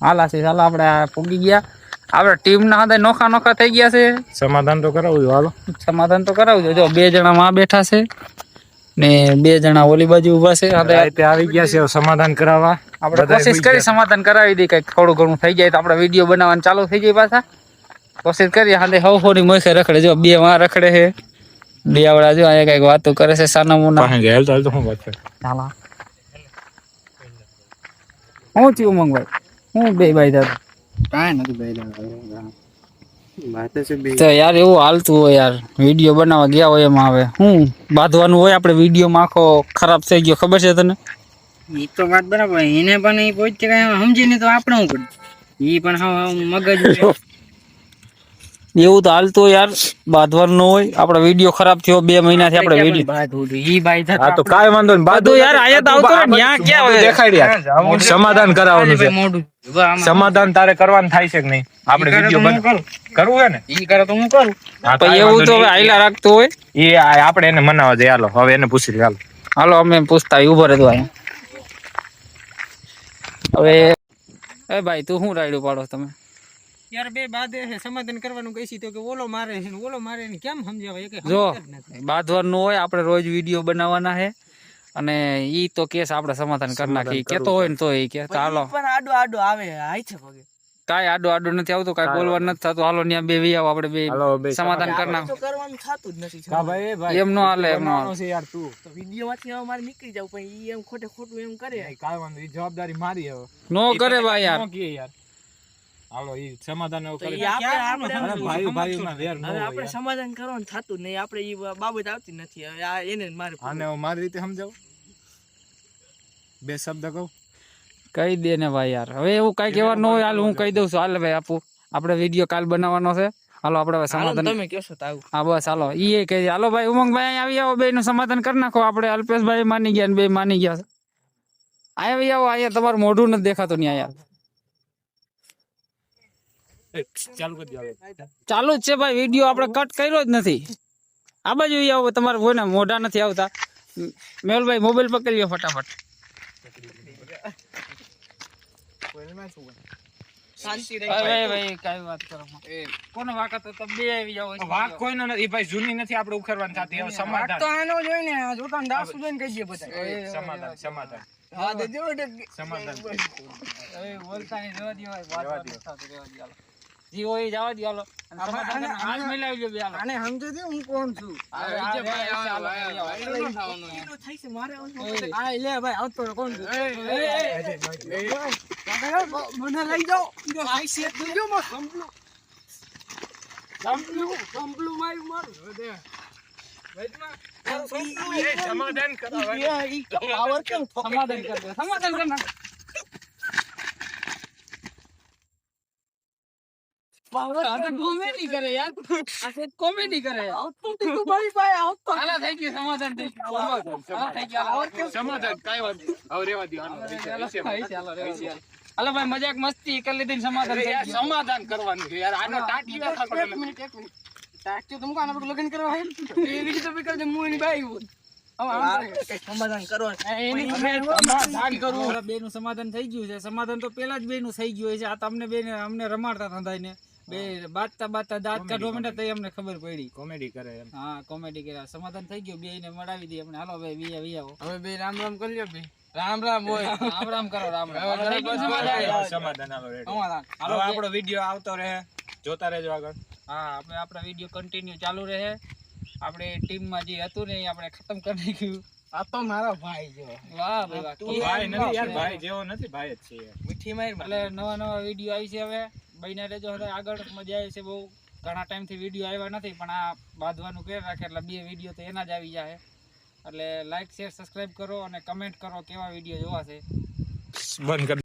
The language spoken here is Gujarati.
હાલા છે ચાલો આપણે પૂગી ગયા આપણે ટીમના હતા નોખા નોખા થઈ ગયા છે. સમાધાન તો કરાવજો હાલો. સમાધાન તો કરાવજો. જો 2 જણા માં બેઠા છે ને 2 જણા ઓલી બાજુ ઊભા છે. રાતે આવી ગયા છે સમાધાન કરાવવા. આપણે કોશિશ કરી સમાધાન કરાવી દઈએ, કઈક થોડું ઘણું થઈ જાય તો આપણે વિડીયો બનાવવાનું ચાલુ થઈ જાય પાછા. કોશિશ કરીએ. હાલે હવની મોખે રખડે. જો 2 માં રખડે છે. 2 આવડા જો અહીંયા કઈક વાતો કરે છે સાના મુના. પાસે ગયા હાલ તો શું વાત કરે. હાલા હું થયું ઉમંગભાઈ? હું બે ભાઈ દાદા કાંઈ નથી ભાઈ દાદા વાત છે બે તો યાર એવું હાલતું હોય યાર. વિડીયો બનાવવા ગયા હોય એમાં હવે હું બાંધવાનું હોય. આપણે વિડીયોમાં આખો ખરાબ થઈ ગયો ખબર છે તને? ઈ તો વાત બરાબર. એને પણ ઈ પોતે કઈ સમજી ને તો આપણે શું કરું? ઈ પણ હા મગજ એવું તો હાલતું હોય યાર. બાંધવાનું હોય. આપણે વિડીયો ખરાબ થયો 2 મહિનાથી આપણે વિડીયો ઈ બાઈ હા તો કાઈ વાંધો નહીં. બધું યાર આયા તો આવતો ને ન્યા ક્યાં હોય દેખાડી યાર. સમાધાન કરાવવાનું છે. મોઢું સમાધાન તારે કરવાનું થાય છે કે નહીં? આપણે વિડીયો કરવું હે ને? ઈ કરે તો હું કરું. હા, પણ એવું તો હવે આયલા રાખતું હોય. એ આપણે એને મનાવવા દે. હાલો હવે એને પૂછી લે. હાલો હાલો અમે પૂછતા ઉભો રહેતો અહીંયા. હવે એ ભાઈ તું શું રાયડું પાડો તમે? યાર બે બાદે સમાધાન કરવાનું કહીશી તો કે ઓલો મારે છે ને ઓલો મારે ને કેમ સમજાવે એ કે જો બાંધવાનું હોય. આપણે રોજ વિડીયો બનાવવાના છે અને ઈ તો કેસ આપણે સમાધાન કરી નાખી. કેતો હોય ને તો એ કે હાલો પણ આડો આડો આવે આય છે પગે કાંઈ આડો આડો નથી આવતું, કાંઈ બોલવાનું નથી થતું. હાલો ત્યાં 2 વી આવો આપણે 2 સમાધાન કરી નાખો. તો કરવાનું થાતું જ નથી. હા ભાઈ ભાઈ એમ નો હાલે એમ નો હાલે. છે યાર તું તો વિડિયો માંથી હવે મારે નીકળી જાવ પણ ઈ એમ ખોટે ખોટું એમ કરે. કાઈ વાંધો ઈ જવાબદારી મારી હવે. નો કરે ભાઈ યાર. નો કે યાર હાલો ઈ સમાધાન એવું તો કરી. ઈ આપણે ભાઈ ભાઈ માં વેર નો હવે હોય આપણે યાર. સમાધાન કરવાનું થાતું જ નહીં. આપણે ઈ બાબત આવતી નથી. હવે આ એને જ મારે આને હું મારી રીતે સમજાવું. 2 શબ્દ કહું. કહી દે ને ભાઈ યાર. હવે એવું કઈ કહેવાનું ન હોય. હાલ હું કહી દઉં છું. હાલ ભાઈ આપું આપણે વિડીયો કાલ બનાવવાનો છે. હાલો આપણે હવે સમાધાન. તમે કહેશો તો આવું. હા બસ હાલો ઈ કહી દે. હાલો ભાઈ ઉમંગભાઈ આવી આવો. 2 નું સમાધાન કરી નાખો. આપણે અલ્પેશભાઈ માની ગયા ને 2 માની ગયા. આવી આવો. અહીંયા તમારું મોઢું નથી દેખાતું ને યાર. ચાલુ કરી દે હવે. ચાલુ જ છે ભાઈ. વિડીયો આપણે કટ કર્યો જ નથી. આ બાજુ આવો. તમારે કોઈને મોઢા નથી આવતા. મેહુલભાઈ મોબાઈલ પકડી લો ફટાફટ. શાંતિ ભાઈ કઈ વાત કરો કોનો વાક હતો? તમે 2 આવી જાવ. વાક કોઈનો નથી ભાઈ. જૂની નથી આપણે ઉખેરવાની થતી. હવે સમાધાન. તો આનો જોઈને જોતા દાસુ જોઈને કહીએ બધા. સમાધાન સમાધાન હા તો જો સમાધાન. હવે બોલતા નહીં. જવા દો ભાઈ. વાત નથી થતી. રહેવા દો હાલો. જી હોય જવા દો હાલો. અને સમાધાન કરીને હાથ મિલાવી લો બે હાલો. આને સમજો દે હું કોણ છું. થાય છે મારે આ લે ભાઈ આવતો કોણ છું. મને લઈ જાઓ. આઈ છે તું જો કમ્પ્લું મારું મારું સમાધાન કરાવ. પાવર કેમ સમાધાન કરી દે. સમાધાન કરી નાખો. પાવર કોમેડી કરે યાર. આ સેટ કોમેડી કરે યાર. આવતો તું ભાઈ ભાઈ આવતો. હાલા થઈ ગયું સમાધાન થઈ ગયું. હાલા થઈ ગયું. સમાધાન કાઈ વાત નહીં. હવે રહેવા દો. હાલો હાલો ભાઈ મજાક મસ્તી કરી લીધી. સમાધાન થઈ ગયું. સમાધાન કરવાનું છે યાર. આનો ટાંકી ના થાતો. એક મિનિટ ટાક્યો તમે કોના પર લગન કરવા હે એ વિડિયો તો બી કરી દે. હું એની બાઈ હું સમાધાન કરો. સમાધાન કરું. 2 નું સમાધાન થઈ ગયું છે. સમાધાન તો પેલા જ 2 નું થઈ ગયું છે. આ તમને 2 ને અમને રમાડતા ધંધાઈ ને 2 બાતતા બાતતા દાંત કાઢવા માંડ્યા તો અમને ખબર પડી. કોમેડી કરે એમ. હા કોમેડી કર્યા. સમાધાન થઈ ગયું. 2 ને મળાવી દઈએ અમને. હાલો ભાઈ વી આવો. હવે બે રામ રામ કરી લ્યો બે. રામ રામ હોય. રામ રામ કરો. રામ રામ. સમાધાન હાલો રેડી. સમાધાન. હાલો આપણો વિડિયો આવતો રહે. જોતા રહેજો આગળ. હા આપણે આપણા વિડીયો કન્ટિન્યુ ચાલુ રહે. આપણે ટીમમાં જે હતું ને એ આપણે ખતમ કરી નાખ્યું. આ તો મારો ભાઈ જો. વાહ ભાઈ વાહ. ભાઈ નથી યાર. ભાઈ જેવો નથી. ભાઈ જ છે યાર. મીઠી માર એટલે નવા વિડીયો આવી છે. હવે બહીને રહેજો. હવે આગળ મજા આવે છે બહુ. ઘણા ટાઈમથી વિડીયો આવ્યા નથી પણ આ બાંધવાનું કરી રાખે એટલે 2 વિડીયો તો એના જ આવી જાય. એટલે લાઈક શેર સબસ્ક્રાઇબ કરો અને કમેન્ટ કરો કેવા વિડીયો જોવા છે. બંધ કરી.